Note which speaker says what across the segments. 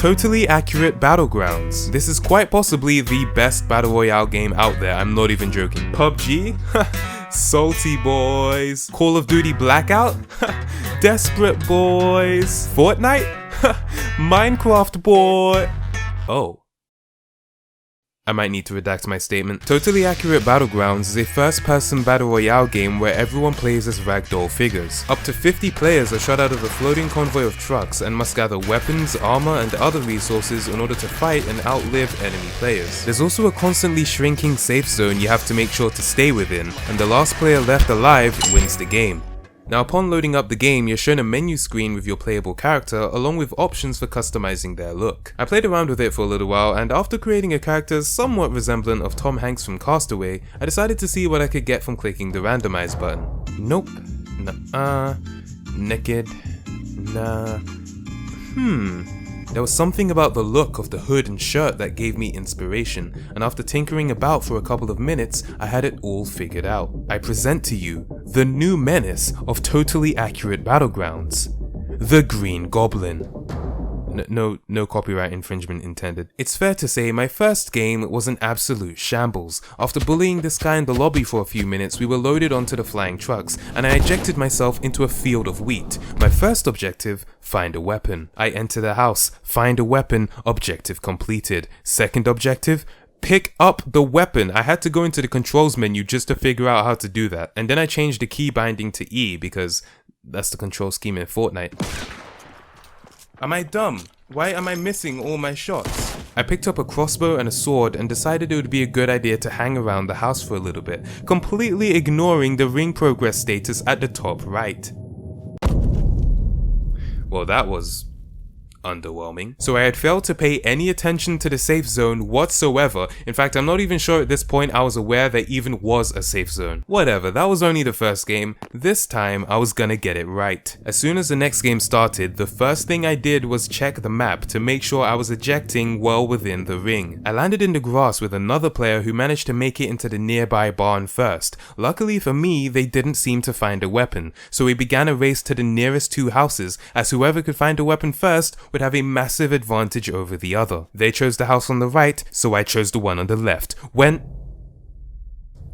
Speaker 1: Totally accurate Battlegrounds. This is quite possibly the best battle royale game out there, I'm not even joking. PUBG? Salty boys. Call of Duty Blackout? Desperate boys. Fortnite? Minecraft boy. Oh. I might need to redact my statement. Totally Accurate Battlegrounds is a first-person battle royale game where everyone plays as ragdoll figures. Up to 50 players are shot out of a floating convoy of trucks and must gather weapons, armor, and other resources in order to fight and outlive enemy players. There's also a constantly shrinking safe zone you have to make sure to stay within, and the last player left alive wins the game. Now, upon loading up the game, you're shown a menu screen with your playable character along with options for customizing their look. I played around with it for a little while, and after creating a character somewhat resemblant of Tom Hanks from Castaway, I decided to see what I could get from clicking the randomize button. Nope. Nuh-uh. Naked. Nah. There was something about the look of the hood and shirt that gave me inspiration, and after tinkering about for a couple of minutes, I had it all figured out. I present to you the new menace of Totally Accurate Battlegrounds, the Green Goblin. No copyright infringement intended. It's fair to say my first game was an absolute shambles. After bullying this guy in the lobby for a few minutes, we were loaded onto the flying trucks, and I ejected myself into a field of wheat. My first objective, find a weapon. I enter the house, find a weapon, objective completed. Second objective, pick up the weapon. I had to go into the controls menu just to figure out how to do that. And then I changed the key binding to E because that's the control scheme in Fortnite. Am I dumb? Why am I missing all my shots? I picked up a crossbow and a sword and decided it would be a good idea to hang around the house for a little bit, completely ignoring the ring progress status at the top right. Well, that was underwhelming. So I had failed to pay any attention to the safe zone whatsoever. In fact, I'm not even sure at this point I was aware there even was a safe zone. Whatever, that was only the first game. This time, I was gonna get it right. As soon as the next game started, the first thing I did was check the map to make sure I was ejecting well within the ring. I landed in the grass with another player who managed to make it into the nearby barn first. Luckily for me, they didn't seem to find a weapon, so we began a race to the nearest two houses, as whoever could find a weapon first would have a massive advantage over the other. They chose the house on the right, so I chose the one on the left.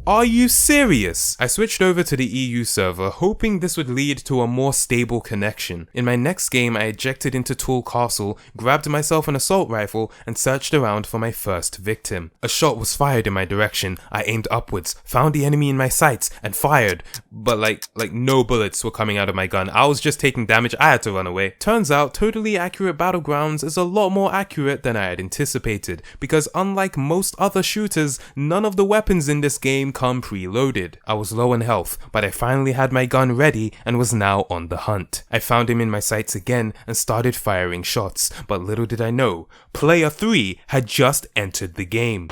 Speaker 1: Are you serious? I switched over to the EU server, hoping this would lead to a more stable connection. In my next game, I ejected into Tool Castle, grabbed myself an assault rifle, and searched around for my first victim. A shot was fired in my direction. I aimed upwards, found the enemy in my sights, and fired. But like no bullets were coming out of my gun. I was just taking damage. I had to run away. Turns out, Totally Accurate Battlegrounds is a lot more accurate than I had anticipated, because unlike most other shooters, none of the weapons in this game come preloaded. I was low on health, but I finally had my gun ready and was now on the hunt. I found him in my sights again and started firing shots, but little did I know, Player 3 had just entered the game.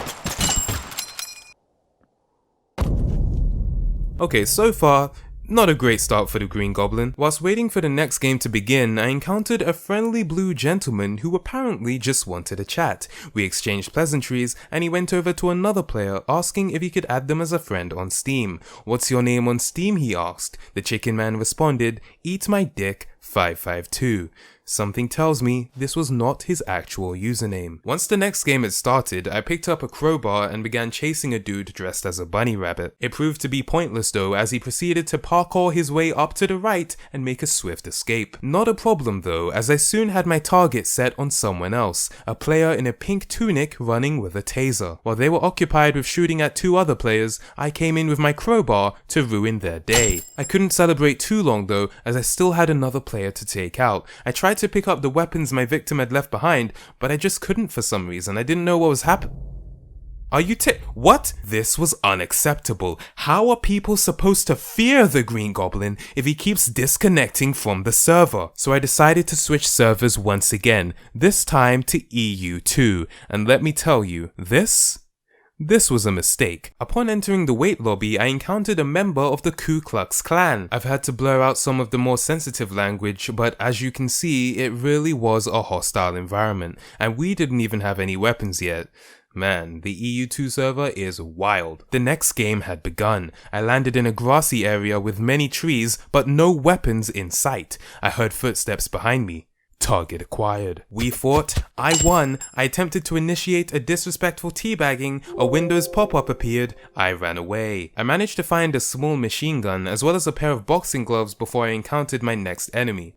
Speaker 1: Okay, so far, not a great start for the Green Goblin. Whilst waiting for the next game to begin, I encountered a friendly blue gentleman who apparently just wanted a chat. We exchanged pleasantries, and he went over to another player asking if he could add them as a friend on Steam. "What's your name on Steam?" he asked. The chicken man responded, "Eat my dick 552. Something tells me this was not his actual username. Once the next game had started, I picked up a crowbar and began chasing a dude dressed as a bunny rabbit. It proved to be pointless though, as he proceeded to parkour his way up to the right and make a swift escape. Not a problem though, as I soon had my target set on someone else, a player in a pink tunic running with a taser. While they were occupied with shooting at two other players, I came in with my crowbar to ruin their day. I couldn't celebrate too long though, as I still had another player to take out. I tried to pick up the weapons my victim had left behind, but I just couldn't for some reason. I didn't know what was happening. What? This was unacceptable. How are people supposed to fear the Green Goblin if he keeps disconnecting from the server? So I decided to switch servers once again, this time to EU2, and let me tell you, this was a mistake. Upon entering the wait lobby, I encountered a member of the Ku Klux Klan. I've had to blur out some of the more sensitive language, but as you can see, it really was a hostile environment, and we didn't even have any weapons yet. Man, the EU2 server is wild. The next game had begun. I landed in a grassy area with many trees, but no weapons in sight. I heard footsteps behind me. Target acquired. We fought, I won, I attempted to initiate a disrespectful teabagging, a Windows pop-up appeared, I ran away. I managed to find a small machine gun as well as a pair of boxing gloves before I encountered my next enemy.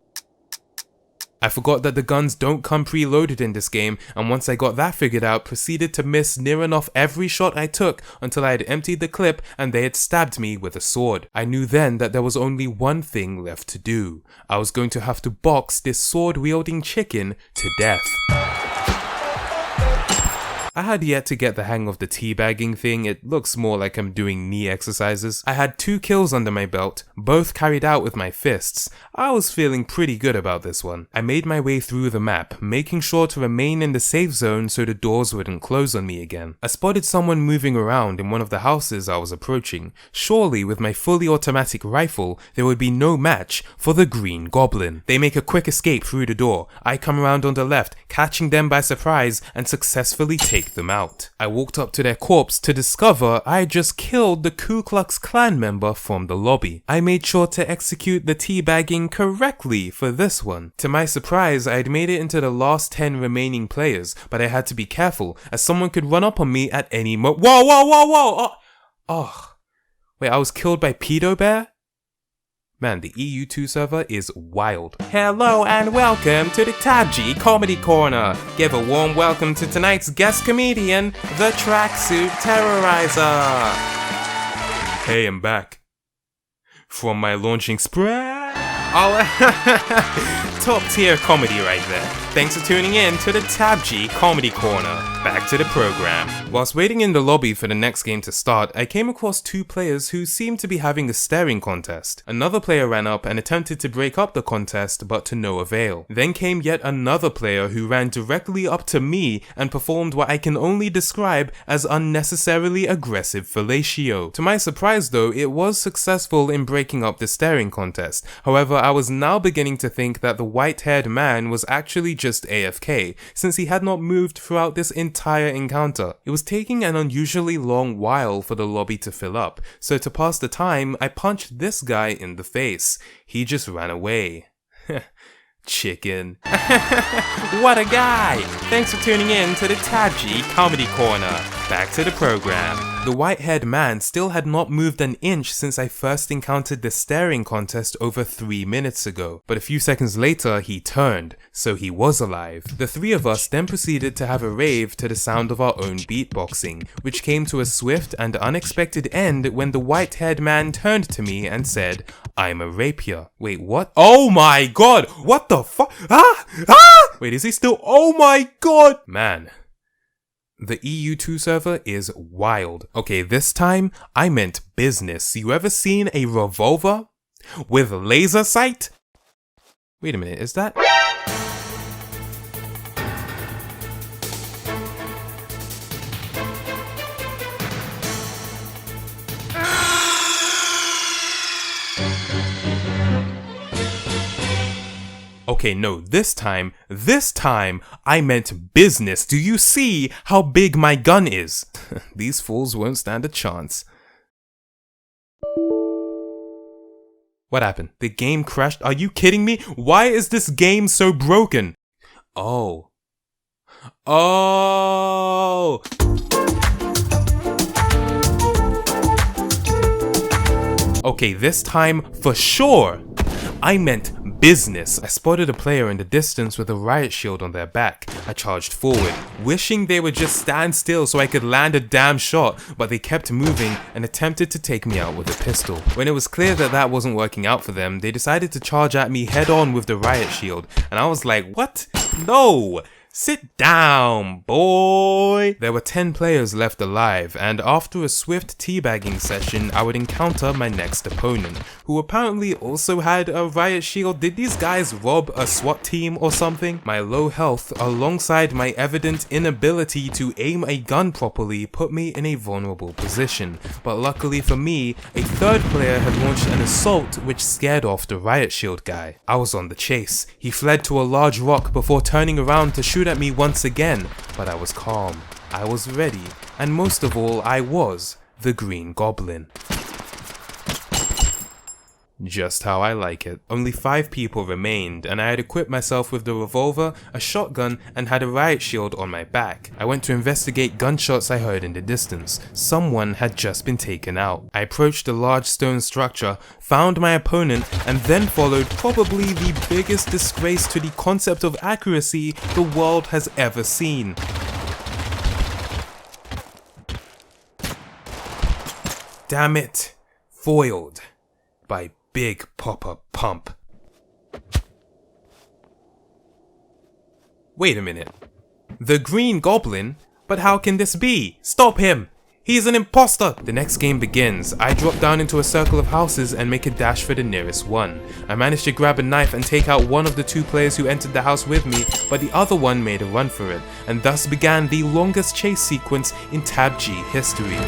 Speaker 1: I forgot that the guns don't come preloaded in this game, and once I got that figured out, proceeded to miss near enough every shot I took until I had emptied the clip and they had stabbed me with a sword. I knew then that there was only one thing left to do. I was going to have to box this sword-wielding chicken to death. I had yet to get the hang of the teabagging thing. It looks more like I'm doing knee exercises. I had 2 kills under my belt, both carried out with my fists. I was feeling pretty good about this one. I made my way through the map, making sure to remain in the safe zone so the doors wouldn't close on me again. I spotted someone moving around in one of the houses I was approaching. Surely with my fully automatic rifle, there would be no match for the Green Goblin. They make a quick escape through the door. I come around on the left, catching them by surprise and successfully take them out. I walked up to their corpse to discover I had just killed the Ku Klux Klan member from the lobby. I made sure to execute the teabagging correctly for this one. To my surprise, I had made it into the last 10 remaining players, but I had to be careful as someone could run up on me at any moment. Whoa, whoa, whoa, whoa! Oh. Wait, I was killed by Pedo Bear? Man, the EU2 server is wild. Hello and welcome to the TABG Comedy Corner. Give a warm welcome to tonight's guest comedian, the Tracksuit Terrorizer. Hey, I'm back. From my launching spread. Top tier comedy right there. Thanks for tuning in to the TABG Comedy Corner. Back to the program. Whilst waiting in the lobby for the next game to start, I came across 2 players who seemed to be having a staring contest. Another player ran up and attempted to break up the contest, but to no avail. Then came yet another player who ran directly up to me and performed what I can only describe as unnecessarily aggressive fellatio. To my surprise though, it was successful in breaking up the staring contest. However, I was now beginning to think that the white-haired man was actually just AFK, since he had not moved throughout this entire encounter. It was taking an unusually long while for the lobby to fill up, so to pass the time, I punched this guy in the face. He just ran away. Chicken. What a guy! Thanks for tuning in to the TABG Comedy Corner. Back to the program. The white-haired man still had not moved an inch since I first encountered the staring contest over 3 minutes ago, but a few seconds later he turned, so he was alive. The 3 of us then proceeded to have a rave to the sound of our own beatboxing, which came to a swift and unexpected end when the white-haired man turned to me and said, "I'm a rapier." Wait, what? Oh my god! What the fuck? Wait, is he still? Oh my god! Man. The EU2 server is wild. Okay, this time, I meant business. You ever seen a revolver with laser sight? Wait a minute, is that? Okay, no, this time, I meant business. Do you see how big my gun is? These fools won't stand a chance. What happened? The game crashed? Are you kidding me? Why is this game so broken? Oh. Okay, this time, for sure, I meant business. I spotted a player in the distance with a riot shield on their back. I charged forward, wishing they would just stand still so I could land a damn shot, but they kept moving and attempted to take me out with a pistol. When it was clear that that wasn't working out for them, they decided to charge at me head on with the riot shield, and I was like, what? No! Sit down, boy! There were 10 players left alive, and after a swift teabagging session, I would encounter my next opponent, who apparently also had a riot shield. Did these guys rob a SWAT team or something? My low health, alongside my evident inability to aim a gun properly, put me in a vulnerable position. But luckily for me, a third player had launched an assault which scared off the riot shield guy. I was on the chase. He fled to a large rock before turning around to shoot at me once again, but I was calm, I was ready, and most of all, I was the Green Goblin. Just how I like it. Only 5 people remained, and I had equipped myself with the revolver, a shotgun, and had a riot shield on my back. I went to investigate gunshots I heard in the distance. Someone had just been taken out. I approached the large stone structure, found my opponent, and then followed probably the biggest disgrace to the concept of accuracy the world has ever seen. Damn it. Foiled by Big Popper Pump. Wait a minute. The Green Goblin? But how can this be? Stop him! He's an imposter! The next game begins. I drop down into a circle of houses and make a dash for the nearest one. I managed to grab a knife and take out one of the 2 players who entered the house with me, but the other one made a run for it, and thus began the longest chase sequence in TABG history.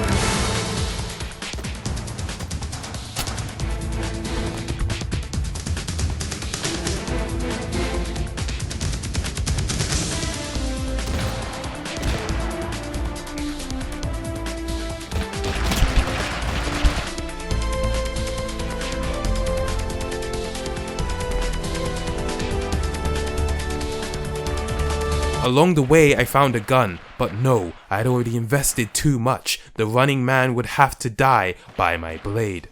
Speaker 1: Along the way I found a gun, but no, I had already invested too much. The running man would have to die by my blade.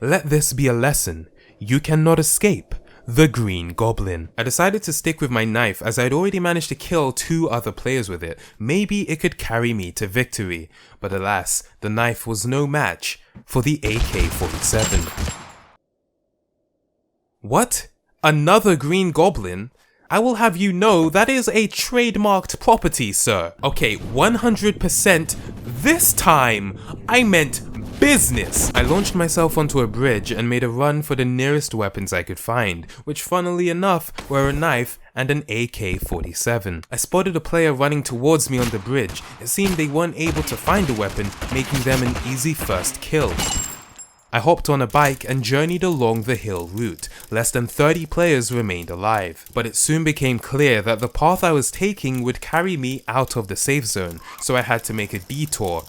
Speaker 1: Let this be a lesson. You cannot escape the Green Goblin. I decided to stick with my knife as I had already managed to kill 2 other players with it. Maybe it could carry me to victory. But alas, the knife was no match for the AK-47. What? Another Green Goblin? I will have you know that is a trademarked property, sir. Okay, 100% this time I meant business! I launched myself onto a bridge and made a run for the nearest weapons I could find, which funnily enough were a knife and an AK-47. I spotted a player running towards me on the bridge. It seemed they weren't able to find a weapon, making them an easy first kill. I hopped on a bike and journeyed along the hill route. Less than 30 players remained alive, but it soon became clear that the path I was taking would carry me out of the safe zone, so I had to make a detour.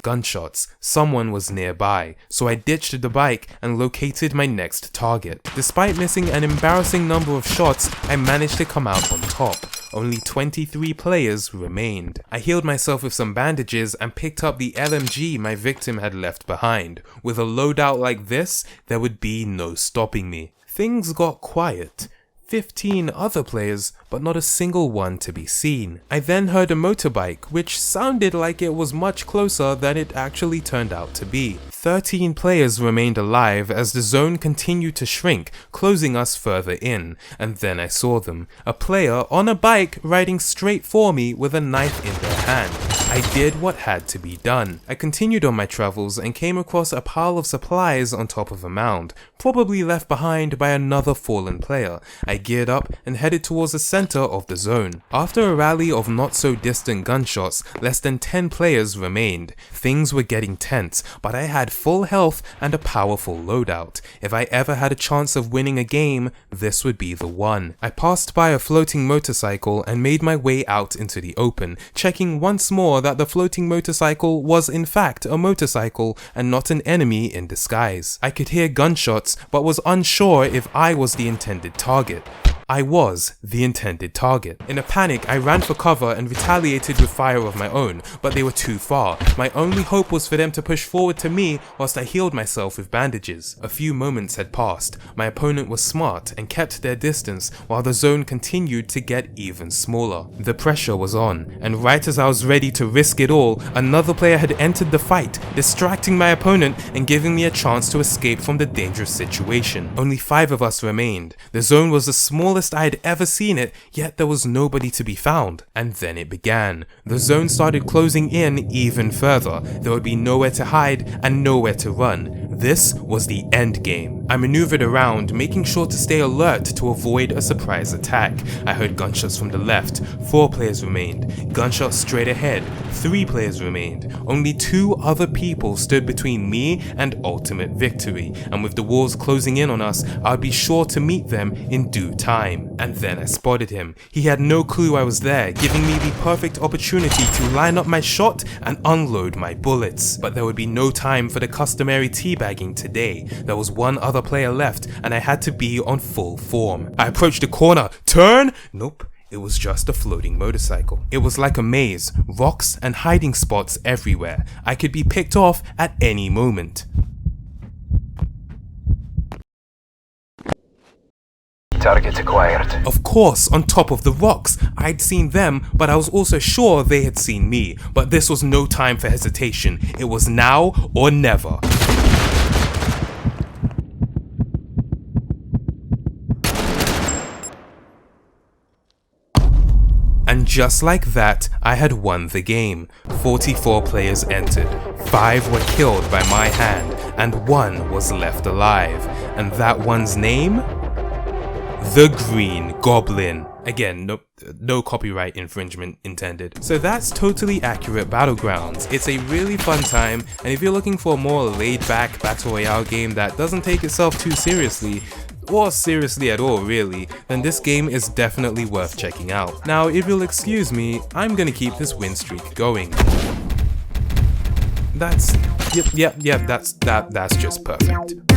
Speaker 1: Gunshots. Someone was nearby, so I ditched the bike and located my next target. Despite missing an embarrassing number of shots, I managed to come out on top. Only 23 players remained. I healed myself with some bandages and picked up the LMG my victim had left behind. With a loadout like this, there would be no stopping me. Things got quiet. 15 other players, but not a single one to be seen. I then heard a motorbike, which sounded like it was much closer than it actually turned out to be. 13 players remained alive as the zone continued to shrink, closing us further in, and then I saw them. A player on a bike riding straight for me with a knife in their hand. I did what had to be done. I continued on my travels and came across a pile of supplies on top of a mound, probably left behind by another fallen player. I geared up and headed towards the center of the zone. After a rally of not so distant gunshots, less than 10 players remained. Things were getting tense, but I had full health and a powerful loadout. If I ever had a chance of winning a game, this would be the one. I passed by a floating motorcycle and made my way out into the open, checking once more that the floating motorcycle was in fact a motorcycle and not an enemy in disguise. I could hear gunshots, but was unsure if I was the intended target. I was the intended target. In a panic, I ran for cover and retaliated with fire of my own, but they were too far. My only hope was for them to push forward to me whilst I healed myself with bandages. A few moments had passed. My opponent was smart and kept their distance while the zone continued to get even smaller. The pressure was on, and right as I was ready to risk it all, another player had entered the fight, distracting my opponent and giving me a chance to escape from the dangerous situation. Only 5 of us remained. The zone was the smallest farthest I had ever seen it, yet there was nobody to be found. And then it began. The zone started closing in even further. There would be nowhere to hide and nowhere to run. This was the end game. I maneuvered around, making sure to stay alert to avoid a surprise attack. I heard gunshots from the left. 4 players remained. Gunshots straight ahead. 3 players remained. Only 2 other people stood between me and ultimate victory, and with the walls closing in on us, I would be sure to meet them in due time. And then I spotted him. He had no clue I was there, giving me the perfect opportunity to line up my shot and unload my bullets. But there would be no time for the customary teabagging today. There was 1 other player left, and I had to be on full form. I approached the corner. Turn! Nope. It was just a floating motorcycle. It was like a maze, rocks and hiding spots everywhere. I could be picked off at any moment.
Speaker 2: Target acquired.
Speaker 1: Of course, on top of the rocks. I'd seen them, but I was also sure they had seen me. But this was no time for hesitation. It was now or never. And just like that, I had won the game. 44 players entered, 5 were killed by my hand, and 1 was left alive. And that one's name? The Green Goblin. Again, no copyright infringement intended. So that's totally accurate Battlegrounds. It's a really fun time, and if you're looking for a more laid-back Battle Royale game that doesn't take itself too seriously, or seriously at all really, then this game is definitely worth checking out. Now, if you'll excuse me, I'm gonna keep this win streak going. That's just perfect.